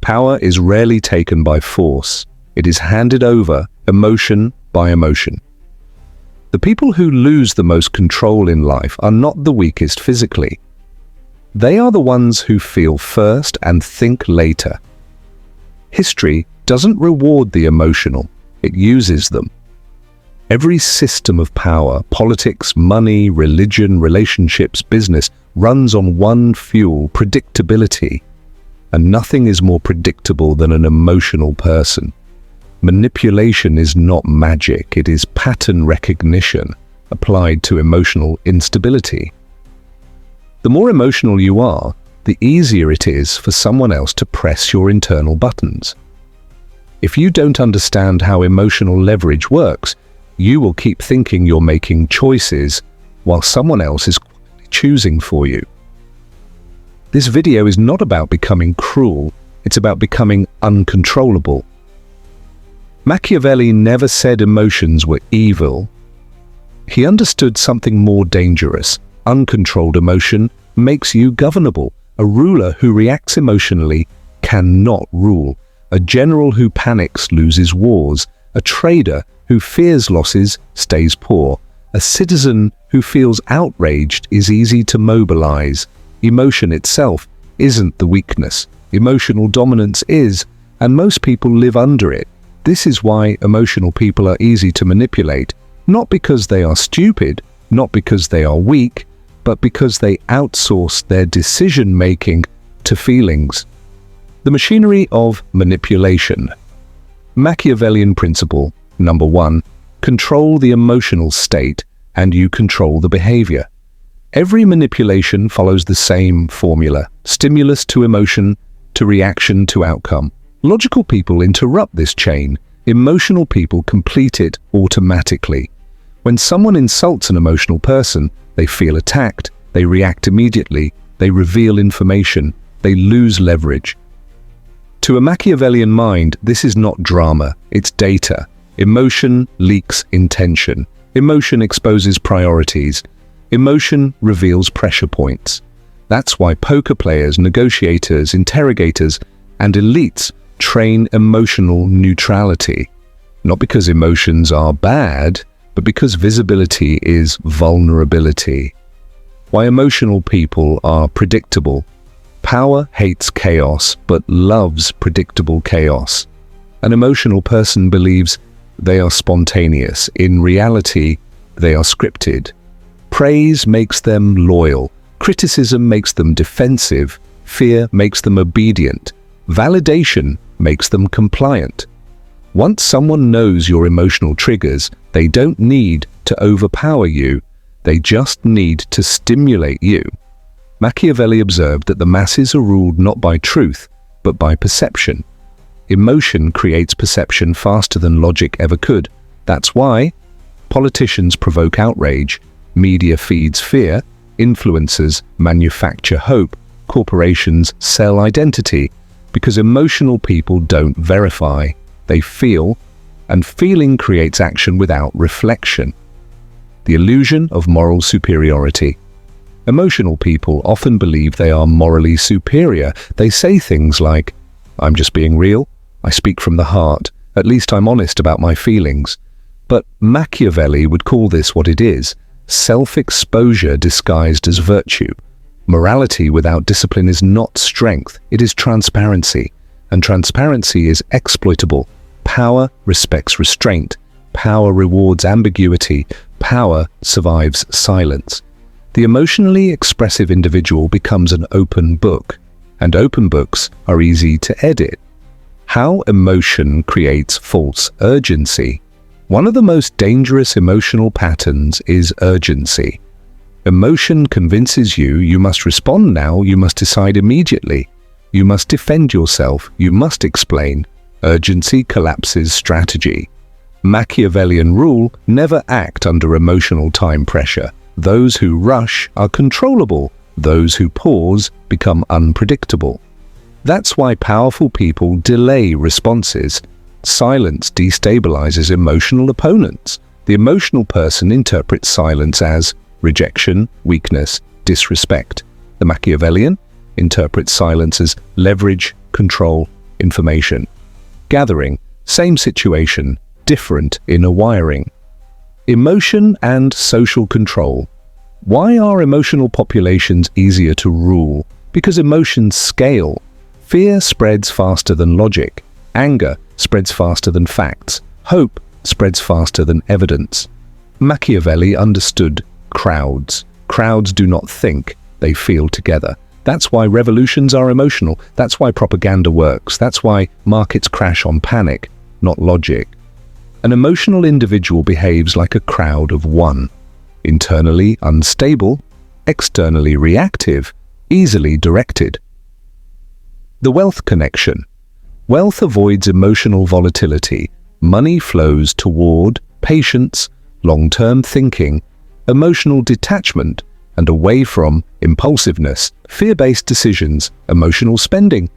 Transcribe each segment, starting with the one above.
Power is rarely taken by force. It is handed over, emotion by emotion. The people who lose the most control in life are not the weakest physically. They are the ones who feel first and think later. History doesn't reward the emotional, it uses them. Every system of power, politics, money, religion, relationships, business, runs on one fuel, predictability. And nothing is more predictable than an emotional person. Manipulation is not magic, it is pattern recognition applied to emotional instability. The more emotional you are, the easier it is for someone else to press your internal buttons. If you don't understand how emotional leverage works, you will keep thinking you're making choices while someone else is choosing for you. This video is not about becoming cruel, it's about becoming uncontrollable. Machiavelli never said emotions were evil. He understood something more dangerous. Uncontrolled emotion makes you governable. A ruler who reacts emotionally cannot rule. A general who panics loses wars. A trader who fears losses stays poor. A citizen who feels outraged is easy to mobilize. Emotion itself isn't the weakness. Emotional dominance is, and most people live under it. This is why emotional people are easy to manipulate, not because they are stupid, not because they are weak, but because they outsource their decision-making to feelings. The machinery of manipulation. Machiavellian principle. Number 1. Control the emotional state and you control the behavior. Every manipulation follows the same formula. Stimulus to emotion to reaction to outcome. Logical people interrupt this chain. Emotional people complete it automatically. When someone insults an emotional person, they feel attacked, they react immediately, they reveal information, they lose leverage. To a Machiavellian mind, this is not drama, it's data. Emotion leaks intention. Emotion exposes priorities. Emotion reveals pressure points. That's why poker players, negotiators, interrogators, and elites train emotional neutrality. Not because emotions are bad, but because visibility is vulnerability. Why emotional people are predictable. Power hates chaos, but loves predictable chaos. An emotional person believes they are spontaneous. In reality, they are scripted. Praise makes them loyal. Criticism makes them defensive. Fear makes them obedient. Validation makes them compliant. Once someone knows your emotional triggers, they don't need to overpower you. They just need to stimulate you. Machiavelli observed that the masses are ruled not by truth, but by perception. Emotion creates perception faster than logic ever could. That's why politicians provoke outrage, media feeds fear, influencers manufacture hope, corporations sell identity, because emotional people don't verify. They feel, and feeling creates action without reflection. The illusion of moral superiority. Emotional people often believe they are morally superior. They say things like, "I'm just being real. I speak from the heart. At least I'm honest about my feelings." But Machiavelli would call this what it is: self-exposure disguised as virtue. Morality without discipline is not strength, it is transparency. And transparency is exploitable. Power respects restraint. Power rewards ambiguity. Power survives silence. The emotionally expressive individual becomes an open book, and open books are easy to edit. How emotion creates false urgency. One of the most dangerous emotional patterns is urgency. Emotion convinces you you must respond now, you must decide immediately. You must defend yourself, you must explain. Urgency collapses strategy. Machiavellian rule: never act under emotional time pressure. Those who rush are controllable. Those who pause become unpredictable. That's why powerful people delay responses. Silence destabilizes emotional opponents. The emotional person interprets silence as rejection, weakness, disrespect. The Machiavellian interprets silence as leverage, control, information. Gathering, same situation, different inner wiring. Emotion and social control. Why are emotional populations easier to rule? Because emotions scale. Fear spreads faster than logic. Anger spreads faster than facts. Hope spreads faster than evidence. Machiavelli understood crowds. Crowds do not think, they feel together. That's why revolutions are emotional. That's why propaganda works. That's why markets crash on panic, not logic. An emotional individual behaves like a crowd of one. Internally unstable, externally reactive, easily directed. The wealth connection. Wealth avoids emotional volatility. Money flows toward patience, long-term thinking, emotional detachment, and away from impulsiveness, fear-based decisions, emotional spending.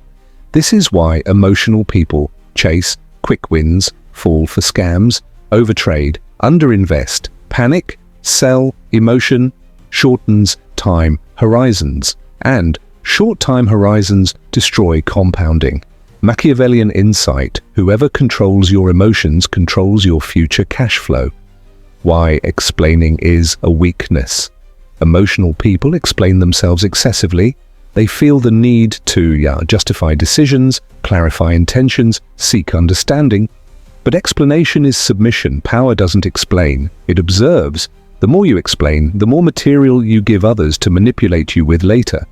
This is why emotional people chase quick wins, fall for scams, overtrade, underinvest, panic, sell. Emotion shortens time horizons, and short time horizons destroy compounding. Machiavellian insight: whoever controls your emotions controls your future cash flow. Why explaining is a weakness. Emotional people explain themselves excessively. They feel the need to justify decisions, clarify intentions, seek understanding. But explanation is submission. Power doesn't explain, it observes. The more you explain, the more material you give others to manipulate you with later.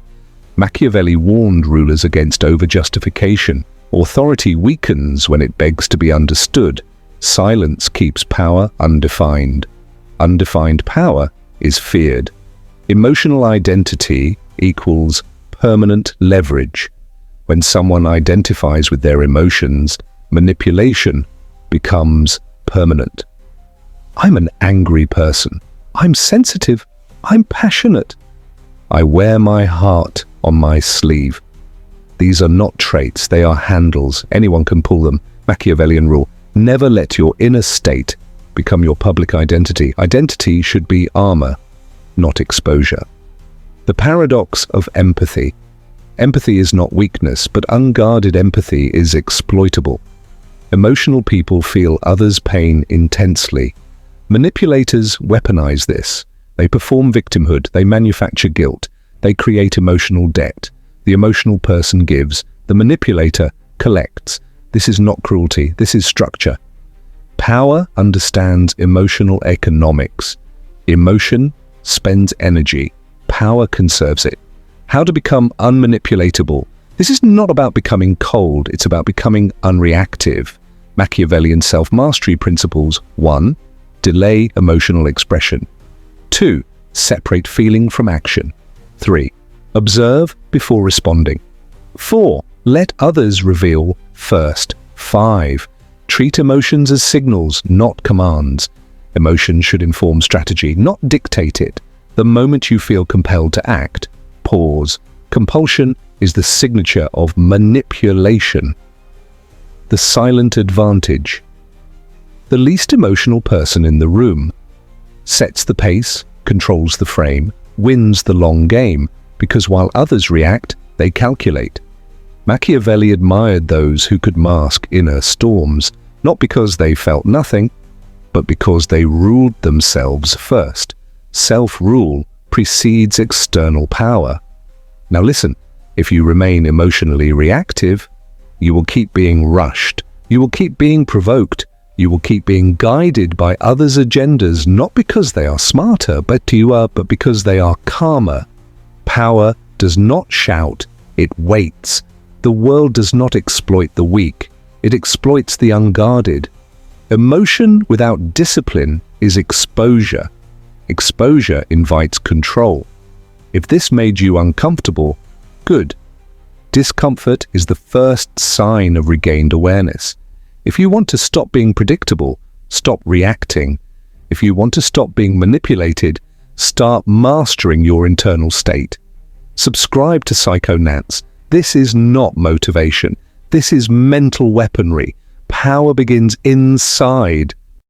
Machiavelli warned rulers against over-justification. Authority weakens when it begs to be understood. Silence keeps power undefined. Undefined power is feared. Emotional identity equals permanent leverage. When someone identifies with their emotions, manipulation becomes permanent. I'm an angry person. I'm sensitive. I'm passionate. I wear my heart on my sleeve. These are not traits, they are handles. Anyone can pull them. Machiavellian rule: never let your inner state become your public identity. Identity should be armor, not exposure. The paradox of empathy. Empathy is not weakness, but unguarded empathy is exploitable. Emotional people feel others' pain intensely. Manipulators weaponize this. They perform victimhood, they manufacture guilt, they create emotional debt. The emotional person gives, the manipulator collects. This is not cruelty, this is structure. Power understands emotional economics. Emotion spends energy, power conserves it. How to become unmanipulatable. This is not about becoming cold, it's about becoming unreactive. Machiavellian self-mastery principles: 1. Delay emotional expression. 2. Separate feeling from action. 3. Observe before responding. 4. Let others reveal first. 5. Treat emotions as signals, not commands. Emotion should inform strategy, not dictate it. The moment you feel compelled to act, pause. Compulsion is the signature of manipulation. The silent advantage. The least emotional person in the room sets the pace, controls the frame, wins the long game, because while others react, they calculate. Machiavelli admired those who could mask inner storms, not because they felt nothing, but because they ruled themselves first. Self-rule precedes external power. Now listen, if you remain emotionally reactive, you will keep being rushed, you will keep being provoked, you will keep being guided by others' agendas, not because they are smarter, but because they are calmer. Power does not shout, it waits. The world does not exploit the weak, it exploits the unguarded. Emotion without discipline is exposure. Exposure invites control. If this made you uncomfortable, good. Discomfort is the first sign of regained awareness. If you want to stop being predictable, stop reacting. If you want to stop being manipulated, start mastering your internal state. Subscribe to Psyconance. This is not motivation. This is mental weaponry. Power begins inside.